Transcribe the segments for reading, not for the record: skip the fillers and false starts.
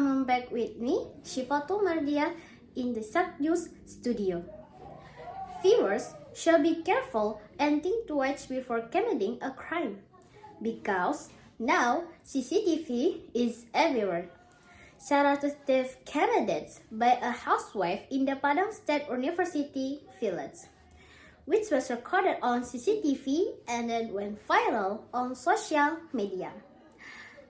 coming back with me, Shifatul Mardia, in the Sub News studio. Viewers should be careful and think twice before committing a crime, because now CCTV is everywhere. Seductive candidates by a housewife in the Padang State University village, which was recorded on CCTV and then went viral on social media.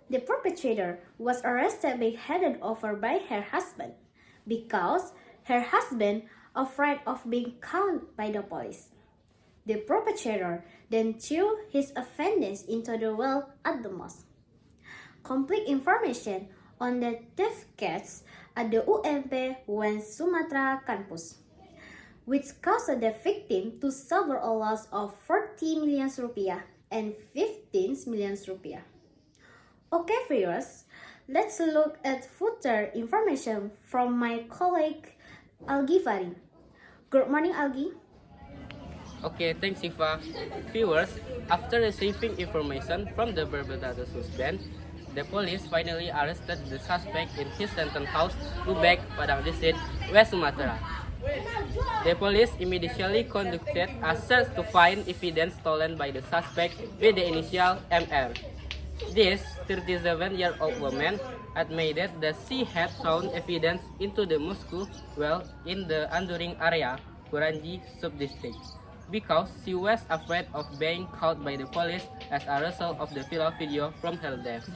The perpetrator was arrested and handed over by her husband because her husband afraid of being caught by the police. The perpetrator then threw his offenders into the well at the mosque. Complete information on the theft case at the UMP 1 Sumatra campus, which caused the victim to suffer a loss of 40 million rupiah and 15 million rupiah. Okay, viewers, let's look at further information from my colleague Algi Fari. Good morning, Algi. Okay, thanks Siva. Viewers, after receiving information from the perpetrator's husband, the police finally arrested the suspect in his rental house, Lubek, Padang District, West Sumatra. The police immediately conducted a search to find evidence stolen by the suspect with the initial MR. This 37-year-old woman admitted that she had found evidence into the Moscow well in the Anduring area, Kuranji sub-district, because she was afraid of being caught by the police as a result of the viral video from her death.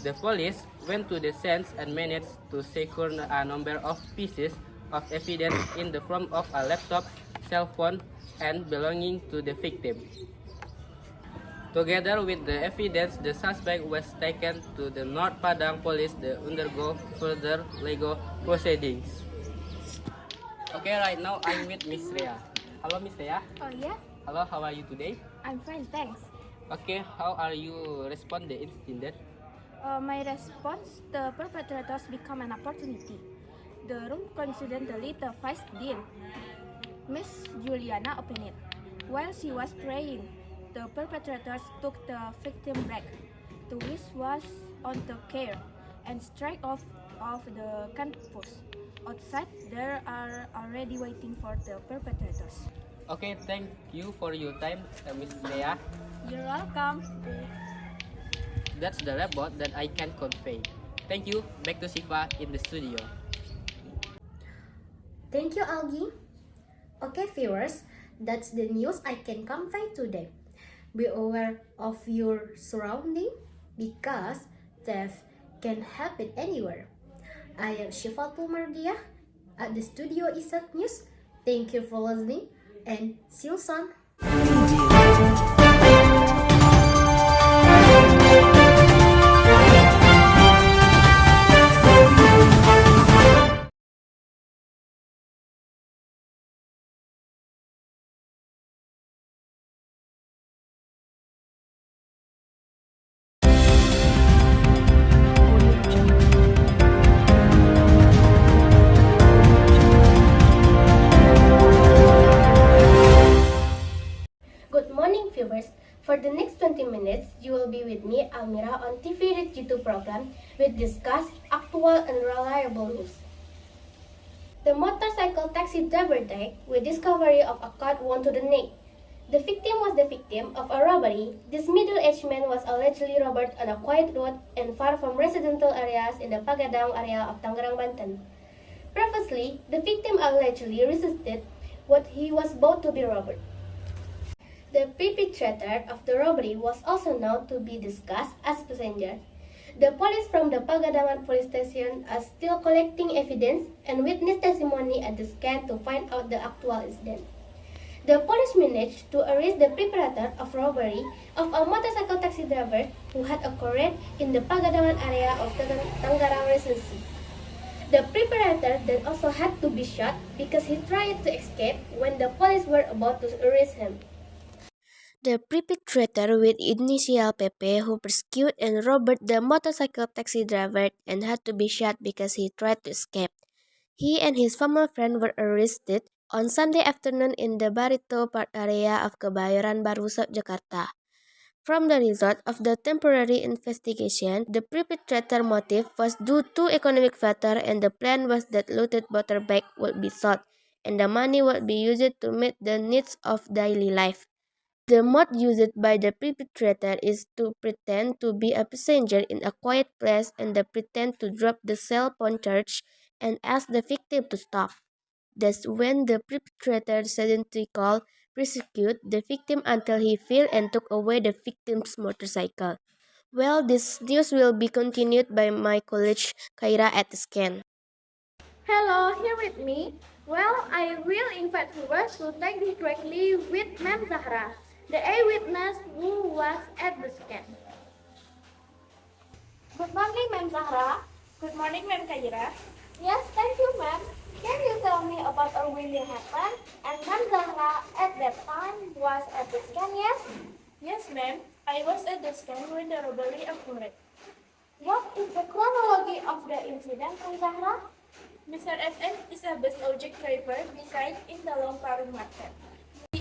The police went to the scene and managed to secure a number of pieces of evidence in the form of a laptop, cell phone, and belonging to the victim. Together with the evidence, the suspect was taken to the North Padang Police to undergo further legal proceedings. Okay, right now I'm with Miss Rea. Hello, Miss Rea. Oh yeah, Hello, how are you today? I'm fine, thanks. Okay, how are you respond the incident? My response, the perpetrators become an opportunity. The room coincidentally the vice dean, Miss Juliana opened it. While she was praying, the perpetrators took the victim back, to which was on the care, and straight off of the campus. Outside, there are already waiting for the perpetrators. Okay, thank you for your time, Miss Rea. You're welcome. That's the report that I can convey. Thank you. Back to Siva in the studio. Thank you, Algi. Okay, viewers, that's the news I can convey today. Be aware of your surrounding because theft can happen anywhere. I am Shifatul Mardia at the studio Isak News. Thank you for listening and see you soon. Good morning, viewers. For the next 20 minutes, you will be with me, Almira, on TV Read YouTube program, which discuss actual and reliable news. The motorcycle taxi driver died with discovery of a cut wound to the neck. The victim was the victim of a robbery. This middle-aged man was allegedly robbed on a quiet road and far from residential areas in the Pagadang area of Tangerang, Banten. Previously, the victim allegedly resisted what he was about to be robbed. The perpetrator of the robbery was also known to be disguised as passenger. The police from the Pagadangan police station are still collecting evidence and witness testimony at the scene to find out the actual incident. The police managed to arrest the perpetrator of robbery of a motorcycle taxi driver who had occurred in the Pagadangan area of Tangerang Regency. The perpetrator then also had to be shot because he tried to escape when the police were about to arrest him. The perpetrator with initial PP who pursued and robbed the motorcycle taxi driver and had to be shot because he tried to escape. He and his former friend were arrested on Sunday afternoon in the Barito Park area of Kebayoran Baru, Jakarta. From the result of the temporary investigation, the perpetrator motive was due to economic factor and the plan was that looted water bag would be sold and the money would be used to meet the needs of daily life. The mode used by the perpetrator is to pretend to be a passenger in a quiet place and they pretend to drop the cell phone charge and ask the victim to stop. That's when the perpetrator suddenly called persecute the victim until he fell and took away the victim's motorcycle. Well, this news will be continued by my colleague Kaira at the scan. Hello, here with me. Well, I will invite viewers to take this directly with Ma'am Zahra, the eyewitness who was at the scan. Good morning, Ma'am Zahra. Good morning, Ma'am Kaira. Yes, thank you, ma'am. Can you tell me about what really happened? And Ma'am Zahra at that time was at the scan, yes? Yes, ma'am. I was at the scan when the robbery occurred. What is the chronology of the incident, Ma'am Zahra? Mr. SN is a bus object driver beside in the Long Paring Market.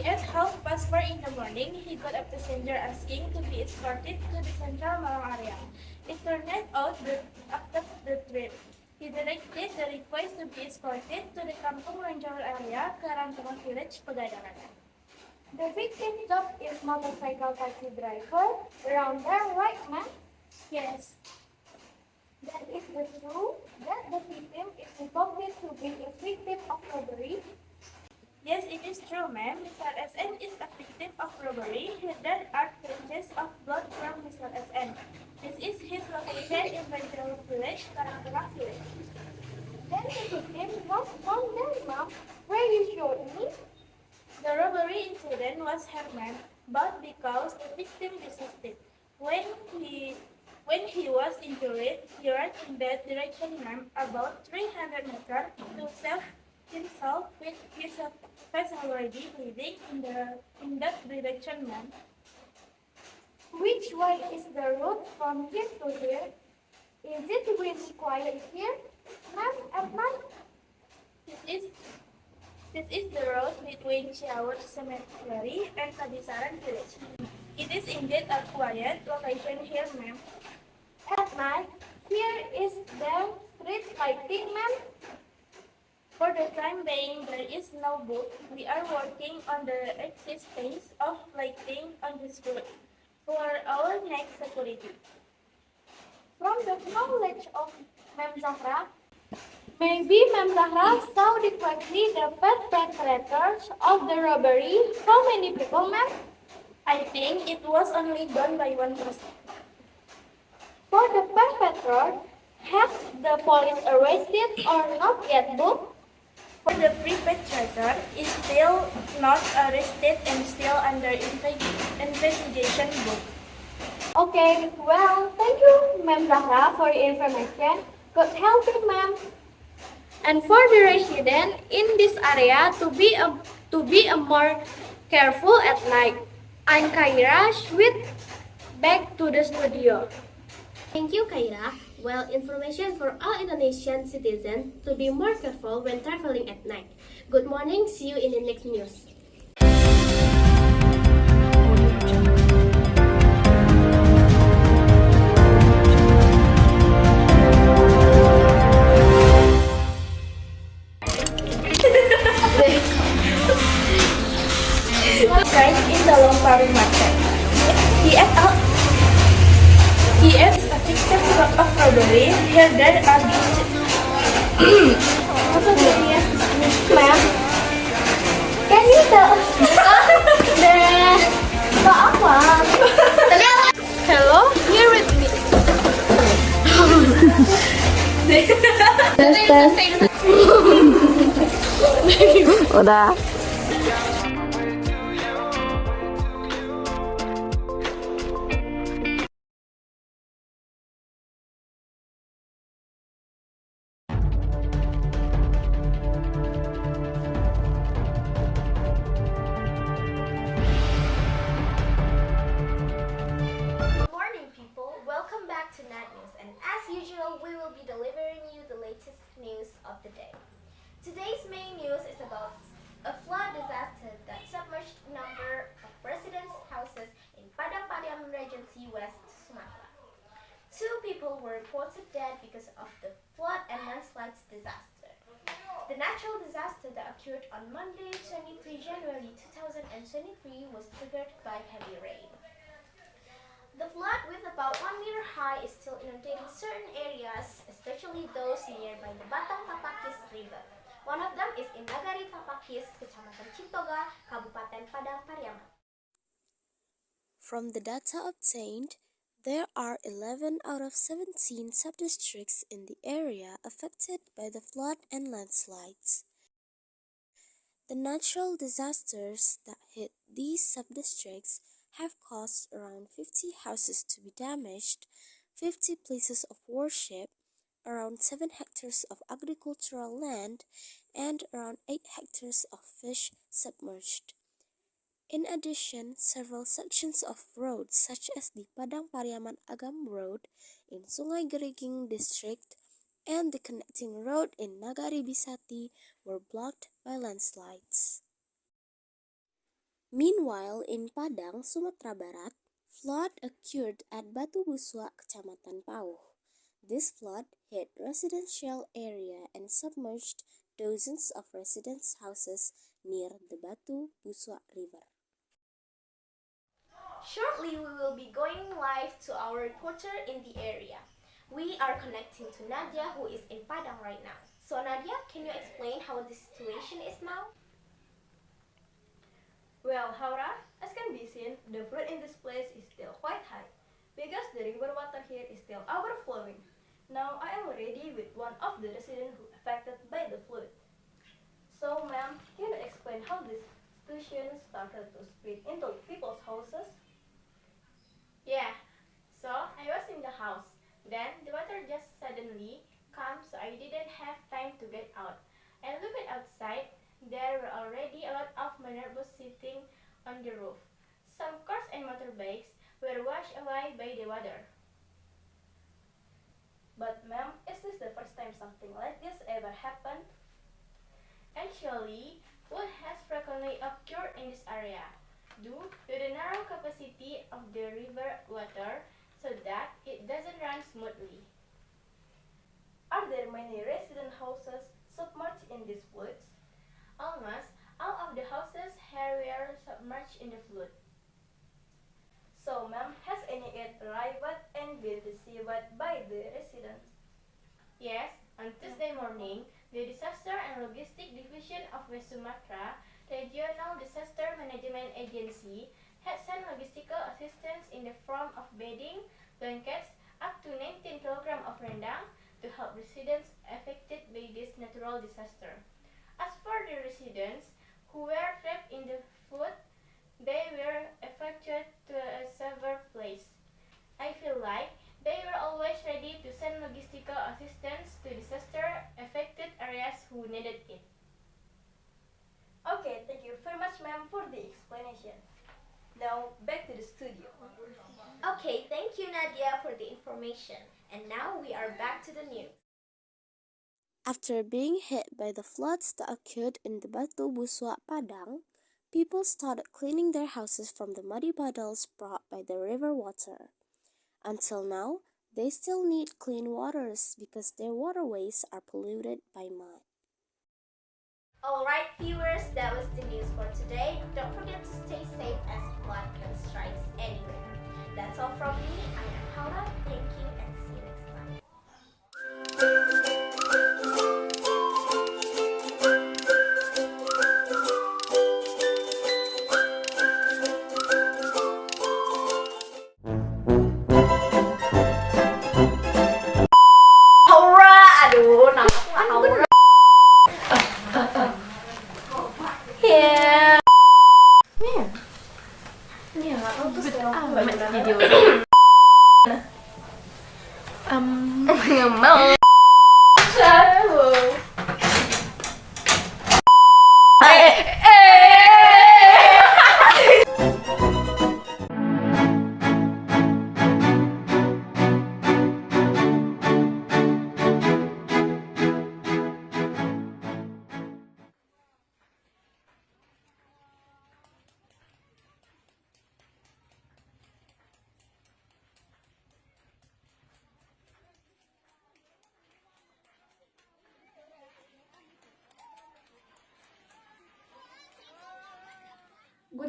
At 4:30 in the morning, he got a passenger asking to be escorted to the central Malang area. It turned out that after the trip, he directed the request to be escorted to the Kampung Ranjau area, Karangtengah Village, Pegadaian. The victim's job is motorcycle taxi driver around there, right, ma'am? Yes. That is the truth that the victim is reported to be a victim of robbery. Yes, it is true, ma'am. Mr. SN is a victim of robbery. There are traces of blood from Mr. SN. This is his location in Ranjau Village, Karangtengah Village. Then the victim was found there, ma'am. Where you showed me? The robbery incident was held, ma'am, but because the victim resisted. When he was injured, he ran in that direction, ma'am, about 300 meters to save himself with his face already bleeding in that direction, ma'am. Which way is the route from here to here? Is it really quiet here, ma'am, at night? This is the road between Ciaur Cemetery and Kadisaran village. It is indeed a quiet location here, ma'am. At night, here is there street lighting, ma'am? For the time being, there is no book. We are working on the existence of lighting on this road for our next security. From the knowledge of Ma'am Zahra, maybe Ma'am Zahra saw directly the perpetrators of the robbery. How many people, ma'am? I think it was only done by one person. For the perpetrator, has the police arrested or not yet booked? For the perpetrator is still not arrested and still under investigation book. Okay, well, thank you, Ma'am Zahra, for the information. God help you, ma'am. And for the resident in this area to be a more careful at night. I'm Kaira with back to the studio. Thank you, Kaira. Well, information for all Indonesian citizens to be more careful when traveling at night. Good morning, see you in the next news. Right in the Long Paring Market. He is a victim of robbery. Here there are Ma'am, can you tell Hello, here with me. Udah. Good morning, people. Welcome back to Nat News, and as usual, we will be delivering you the latest news of the day. Today's main news is about a flood disaster that submerged a number of residents' houses in Padang Pariaman people were reported dead because of the flood and landslides disaster. The natural disaster that occurred on Monday, 23 January 2023 was triggered by heavy rain. The flood, with about 1 meter high, is still inundating certain areas, especially those nearby the Batang Tapakis River. One of them is in Nagari Tapakis, Kecamatan Ciptoga, Kabupaten Padang Pariaman. From the data obtained, there are 11 out of 17 subdistricts in the area affected by the flood and landslides. The natural disasters that hit these subdistricts have caused around 50 houses to be damaged, 50 places of worship, around 7 hectares of agricultural land, and around 8 hectares of fish submerged. In addition, several sections of roads such as the Padang Pariaman Agam Road in Sungai Geriging District and the connecting road in Nagari Bisati were blocked by landslides. Meanwhile, in Padang, Sumatera Barat, flood occurred at Batu Busua, Kecamatan Pauh. This flood hit residential area and submerged dozens of residents' houses near the Batu Busua River. Shortly, we will be going live to our reporter in the area. We are connecting to Nadia, who is in Padang right now. So Nadia, can you explain how the situation is now? Well, Haura, as can be seen, the flood in this place is still quite high, because the river water here is still overflowing. Now I am already with one of the residents who affected by the flood. So ma'am, can you explain how this situation started to spread into people's houses? Yeah, so I was in the house. Then the water just suddenly came, so I didn't have time to get out. I looked outside. There were already a lot of motorbikes sitting on the roof. Some cars and motorbikes were washed away by the water. But ma'am, is this the first time something like this ever happened? Actually, flood has frequently occurred in this area due to the narrow capacity of the river water, so that it doesn't run smoothly. Are there many resident houses submerged in these floods? Almost all of the houses here were submerged in the flood. So ma'am, has any aid arrived and been received by the residents? Yes, on Tuesday morning, the Disaster and Logistic Division of West Sumatra Regional Disaster Management Agency had sent logistical assistance in the form of bedding, blankets, up to 19 kg of rendang to help residents affected by this natural disaster. As for the residents who were trapped in the flood, they were evacuated to a safer place. I feel like they were always ready to send logistical assistance to disaster-affected areas who needed it. Okay, thank you very much ma'am for the explanation. Now, back to the studio. Okay, thank you Nadia for the information. And now we are back to the news. After being hit by the floods that occurred in the Batu Busua, Padang, people started cleaning their houses from the muddy puddles brought by the river water. Until now, they still need clean waters because their waterways are polluted by mud. Alright viewers, that was the news for today. Don't forget to stay safe as flood can strike anywhere. That's all from me. I am Paula. Thank you and see you next time. Haura, aduh, nama aku Haura. Nggak mau.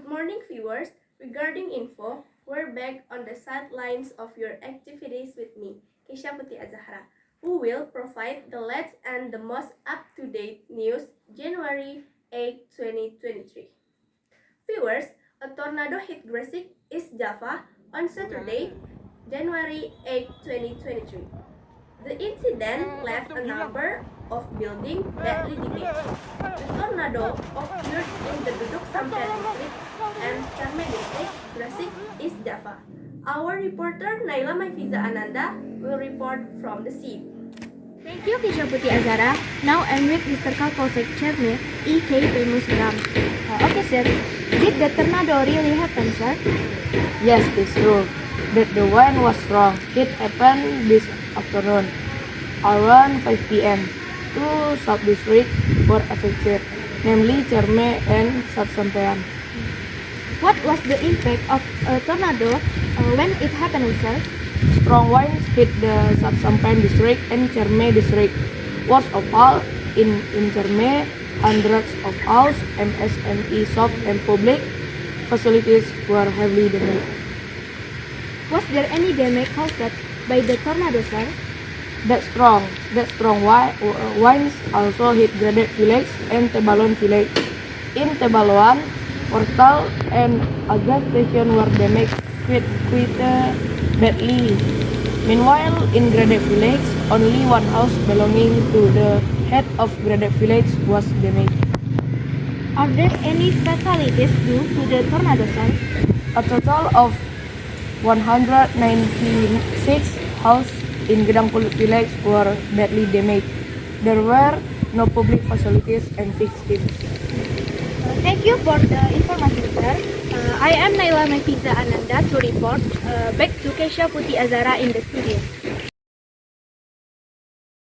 Good morning, viewers. Regarding info, we're back on the sidelines of your activities with me, Keisha Putih Azahra, who will provide the latest and the most up-to-date news January 8, 2023. Viewers, a tornado hit Gresik, East Java on Saturday, January 8, 2023. The incident left a number of buildings badly damaged. The tornado occurred in the Duduk Sampean district and Charme district, Gresik, East Java. Our reporter Naila Maifiza Ananda will report from the scene. Thank you, Keisha Putih Azara. Now I'm with Mr. Kapolsek Charme, E.K. Pemusgram. Okay, sir. Did the tornado really happen, sir? Yes, it's true that the wind was strong. It happened this afternoon, around 5 p.m. Two sub-districts were affected, namely Cerme and Satsampean. What was the impact of a tornado when it happened, sir? Strong winds hit the Satsampean district and Cerme district. Worst of all, in Cerme, hundreds of houses, MSME shops and public facilities were heavily damaged. Was there any damage caused by the tornado, sir? That strong winds also hit Gradek village and Tebalon village. In Tebaluan, portal and a gas station were damaged quite badly. Meanwhile, in Gradek village, only one house belonging to the head of Gradek village was damaged. Are there any fatalities due to the tornado, sir? A total of 196 houses in Gedangkulit village were badly damaged. There were no public facilities and victims. Thank you for the information, sir. I am Naila Maifiza Ananda to report back to Keisha Putih Azara in the studio.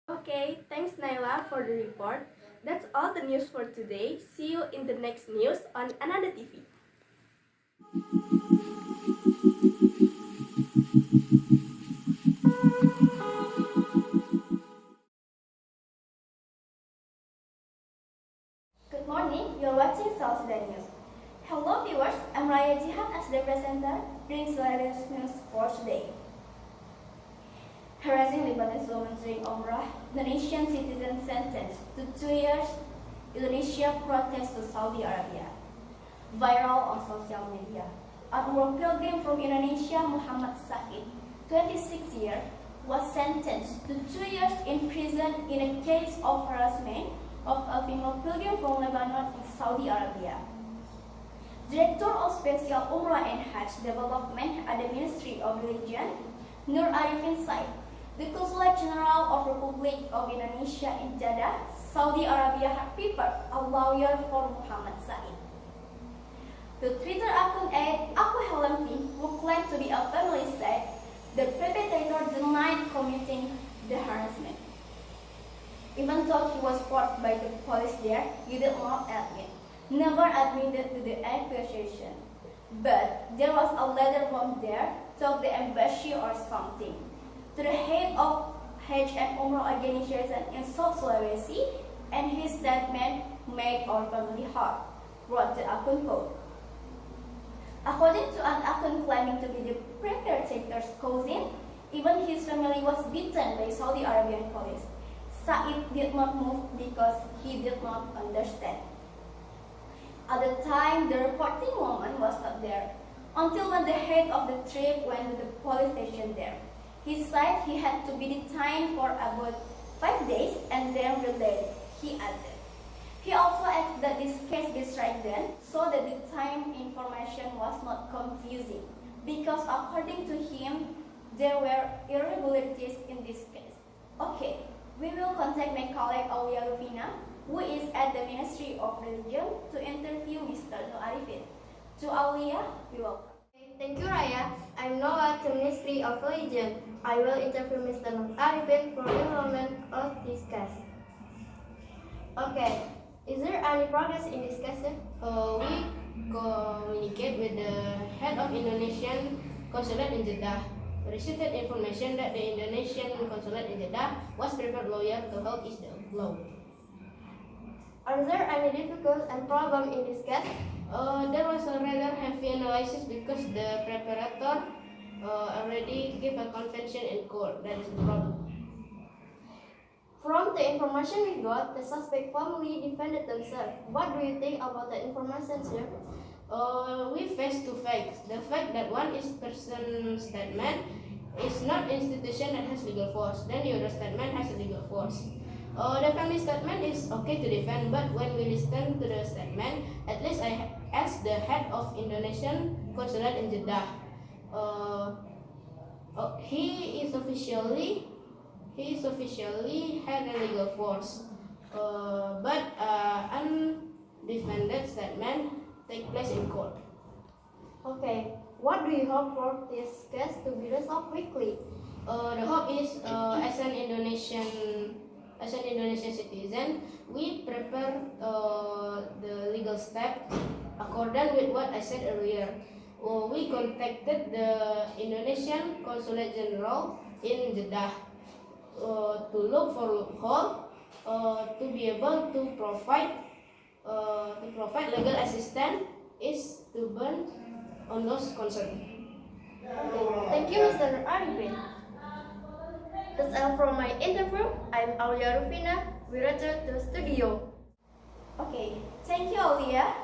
Okay, thanks Naila for the report. That's all the news for today. See you in the next news on Ananda TV. Good morning, you're watching South Sudan News. Hello viewers, I'm Raya Jihad as the presenter, brings the latest news for today. Harassing Lebanese women during Umrah, Indonesian citizen sentenced to 2 years, Indonesia protest to Saudi Arabia. Viral on social media. An Umrah pilgrim from Indonesia, Muhammad Said, 26 years, was sentenced to 2 years in prison in a case of harassment of a female pilgrim from Lebanon in Saudi Arabia. Director of Special Umrah and Hajj Development at the Ministry of Religion, Nur Arifin said, the Consulate General of Republic of Indonesia in Jeddah, Saudi Arabia had prepared a lawyer for Muhammad Said. The Twitter account @AkuHelempi, who claimed to be a family, said the perpetrator denied committing the harassment. Even though he was forced by the police there, he did not never admitted to the accusation. But there was a letter from there, told the embassy or something. To the head of Hajj and Umrah organization in South Sulawesi, and his statement made our family hard, wrote the account quote. According to an account claiming to be the perpetrator's cousin, even his family was beaten by Saudi Arabian police. Said did not move because he did not understand. At the time, the reporting woman was not there, until when the head of the trip went to the police station there. He said he had to be detained for about 5 days and then released, he added. He also asked that this case be straightened so that the time information was not confusing, because according to him, there were irregularities in this case. Okay, we will contact my colleague Aulia Rufina, who is at the Ministry of Religion, to interview Mr. Nur Arifin. To Aulia, we welcome. Thank you, Raya. I'm now at the Ministry of Religion. I will interview Mr. Nur Arifin for enrollment of this case. Okay, is there any progress in this case? We communicate with the head of Indonesian consulate in Jeddah. We received information that the Indonesian consulate in Jeddah was prepared lawyer to help is the law. Are there any difficulties and problems in this case? There was a rather heavy analysis because the preparator already gave a confession in court. That is the problem. From the information we got, the suspect family defended themselves. What do you think about the information, sir? We face two facts. The fact that one is person statement is not institution that has legal force. Then the other statement has a legal force. The family statement is okay to defend, but when we listen to the statement, at least I asked the head of Indonesian consulate in Jeddah. He is officially had a legal force, but undefended statement take place in court. Okay, what do you hope for this case to be resolved quickly? The hope is as an Indonesian citizen, we prepare the legal step according with what I said earlier. We contacted the Indonesian Consulate General in Jeddah to look for loophole to be able to provide legal assistance is to burn on those concerned. Thank you, Mr. Arifin. That's all from my interview. I'm Aulia Rufina. We return to the studio. Okay, thank you, Aulia.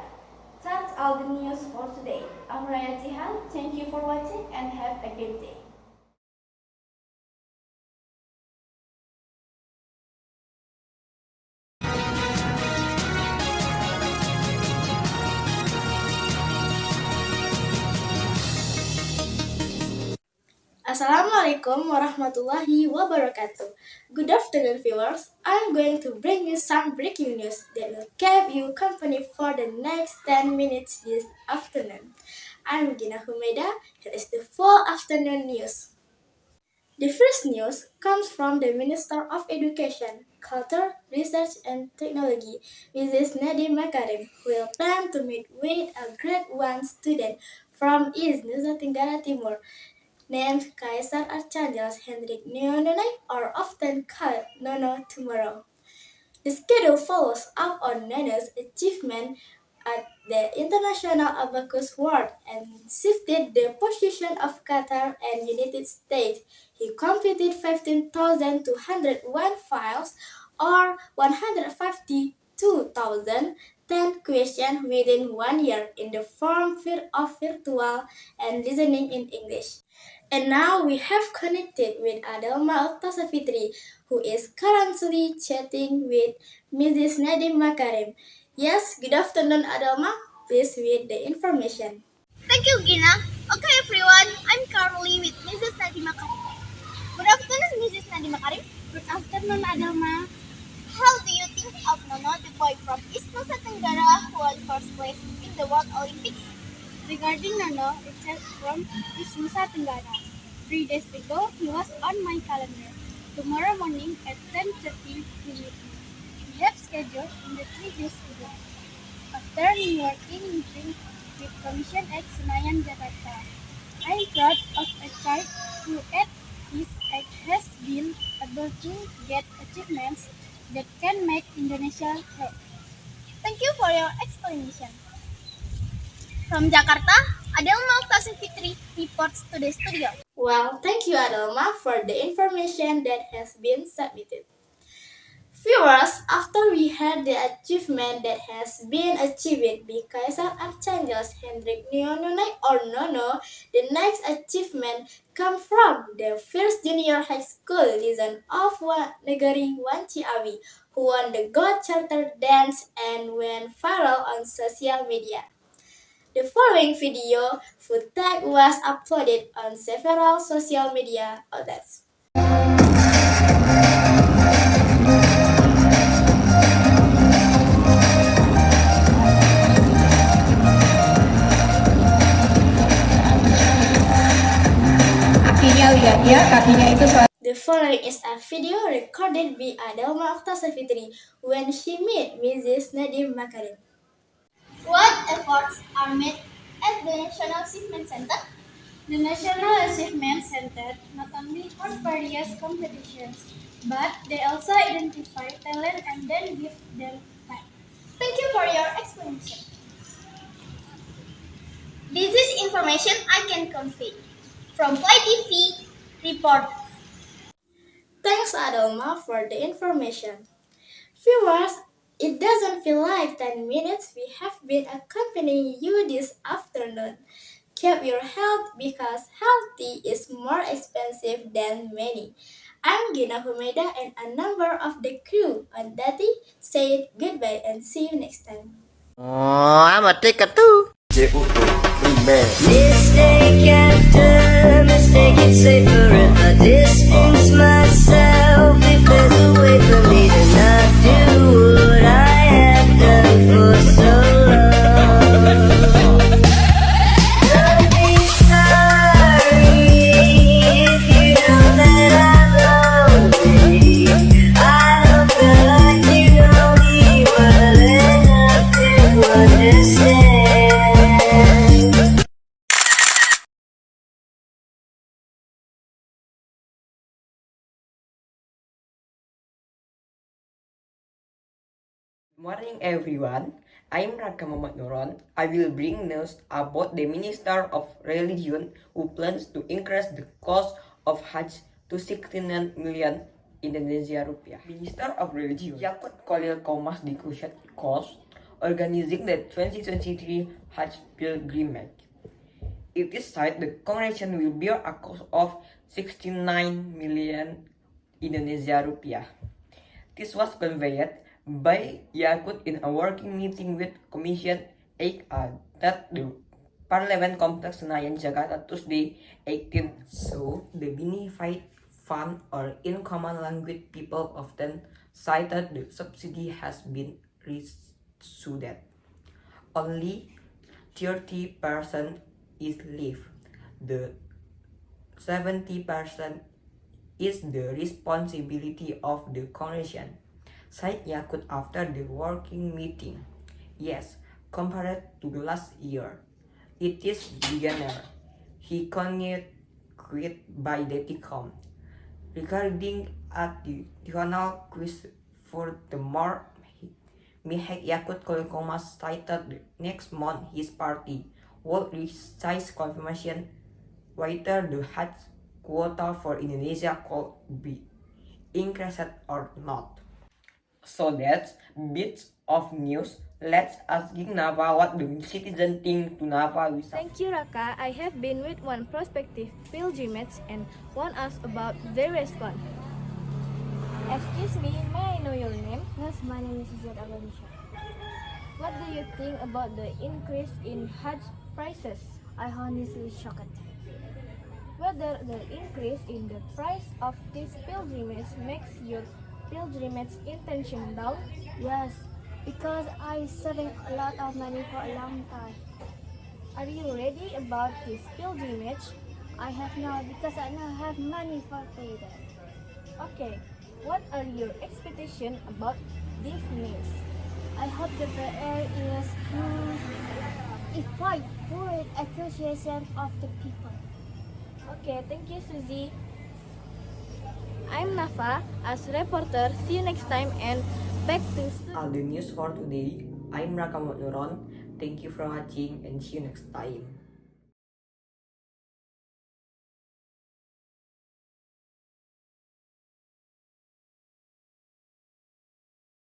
That's all the news for today. I'm Raya Jihan. Thank you for watching and have a great day. Assalamualaikum warahmatullahi wabarakatuh. Good afternoon, viewers. I'm going to bring you some breaking news that will keep you company for the next 10 minutes this afternoon. I'm Gina Humeda. Here is the full afternoon news. The first news comes from the Minister of Education, Culture, Research and Technology, Mrs. Nadiem Makarim, who will plan to meet with a grade 1 student from East Nusa Tenggara Timur named Kaisar Archangelos Hendrik Nyono, or often called Nono tomorrow. The schedule follows up on Nono's achievement at the International Abacus World and shifted the position of Qatar and United States. He completed 15,201 files or 152,010 questions within 1 year in the form of virtual and listening in English. And now we have connected with Adelma Oktasafitri, who is currently chatting with Mrs. Nadiem Makarim. Yes, good afternoon, Adelma. Please read the information. Thank you, Gina. Okay, everyone, I'm currently with Mrs. Nadiem Makarim. Good afternoon, Mrs. Nadiem Makarim. Good afternoon, Adelma. How do you think of Nono, the boy from East Nusa Tenggara who won first place in the World Olympics? Regarding Nono, it says from East Nusa Tenggara. 3 days ago, he was on my calendar. Tomorrow morning at 10:30, he meet me. We have scheduled in the 3 days ago. After networking meeting with Commission at Senayan, Jakarta, I'm proud of a child who at his age has been able to get achievements that can make Indonesia proud. Thank you for your explanation. From Jakarta, Adelma Oktasafitri reports to the studio. Well, thank you, Adelma, for the information that has been submitted. Viewers, after we heard the achievement that has been achieved by Kaisar Archangelos Hendrik Nyono or Nono, the next achievement comes from the first junior high school season of Negeri 1 Ciawi, who won the Gold Charter Dance and went viral on social media. The following video footage was uploaded on several social media outlets. The following is a video recorded by Adelma Oktasafitri when she met Mrs. Nadiem Makarim. What efforts are made at the National Achievement Center? The National Achievement Center not only hold various competitions, but they also identify talent and then give them time. Thank you for your explanation. This is information I can convey. From Play TV, report. Thanks, Adelma, for the information. Viewers, it doesn't feel like 10 minutes we have been accompanying you this afternoon. Keep your health because healthy is more expensive than money. I'm Gina Humeda and a number of the crew on Dati say goodbye and see you next time. Oh, I'm a ticker too. Mistake after mistake, it's safer if I distance myself. If there's a way for me to not do what I have done for so long. Don't be sorry if you know that I'm lonely. I hope that you know me well enough to understand. Morning everyone, I'm Raka Muhammad Nuron. I will bring news about the Minister of Religion who plans to increase the cost of Hajj to 69 million Indonesia rupiah. Minister of Religion Yakut Khalil Qomas discussed cost organizing the 2023 Hajj pilgrimage. It is said the congregation will bear a cost of 69 million Indonesia rupiah. This was conveyed by Yakut in a working meeting with Commission 8A at the Parliament Complex Senayan, Jakarta, Tuesday, 18th. So, the Benefited Fund, or in common language people often cited, the subsidy has been reissued. Only 30% is left. The 70% is the responsibility of the congregation, said Yakut after the working meeting. Yes, compared to last year, it is beginner. He continued by the TICOM. Regarding additional quiz for the more, Mihek Yakut Kolikomas cited next month his party will resize confirmation whether the Hajj quota for Indonesia could be increased or not. So that's bits of news. Let's ask Nava what the citizen think to Nava. Thank you, Raka. I have been with one prospective pilgrimage and want ask about their response. Excuse me, may I know your name? Yes, my name is Zed Avanisha. What do you think about the increase in Hajj prices? I honestly shocked. Whether the increase in the price of this pilgrimage makes your pilgrimage intention down? Yes, because I saving a lot of money for a long time. Are you ready about this pilgrimage? I have not because I now have money for pay that. Okay, what are your expectations about this news? I hope the PR is a fight for the association of the people. Okay, thank you, Suzy. I'm Nafa as reporter. See you next time and back to all the news for today. I'm Raka Nuron. Thank you for watching and see you next time.